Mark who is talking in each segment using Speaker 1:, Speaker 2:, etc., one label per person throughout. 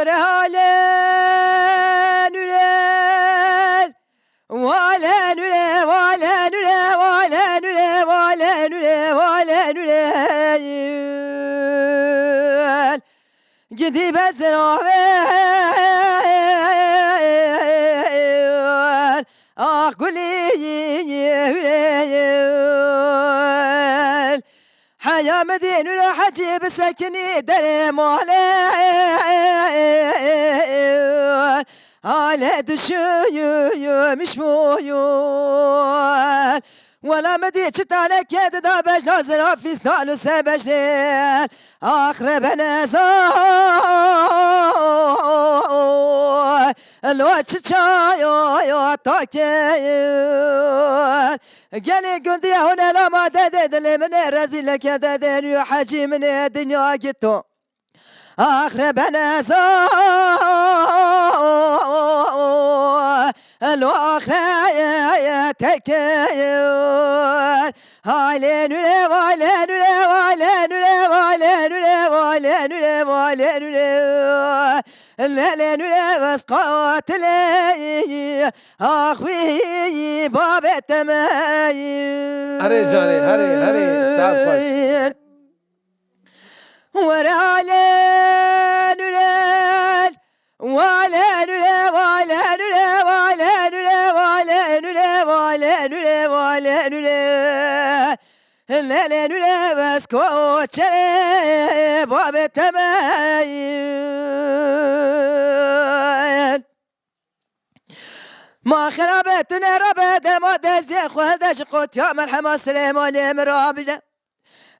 Speaker 1: ورهالة نورل ولا نورل ولا نورل ولا نورل ولا نورل ولا نورل جدي بزرعوال قولي حيا مدين ولا حجي بسكني دري مولي على دشو مش مويول ولا مدي تشتالك يد دابش نازر في ستالو سبش ليل آخر بنزار لو تشايو تاكيل قالي قندي هنا لما دادد اللي من رزيلك يا دادن يا حجي من الدنيا قلتو آخر بنزار الآخر يتكيل هالين ولين ولين ولين ولين ولين الليل وسقات لي أخوي باب التمايل
Speaker 2: هري جاني هري سعد خوش
Speaker 1: ورالين ولين الليل وسكوت باب التمايل ما خربتنا ربد المدزي خذ قوت يوم الحما سليمان يمرابنا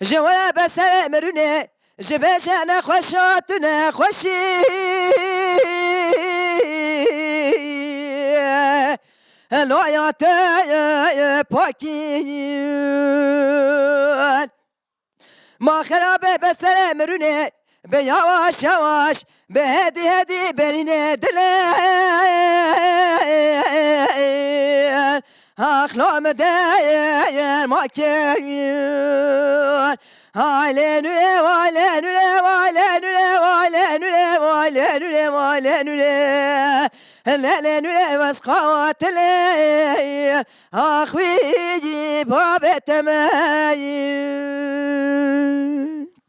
Speaker 1: جوالا بسر مروني جبجنا خوشاتنا خوشي الويات باكين ما خرابه بسر مرونه بيواش يواش بهدي هدي برينه دلال اخلو مداير ما كين هالين ولين ولين ولين ولين ولين الليل وسخوات لي أخوي باب التمايل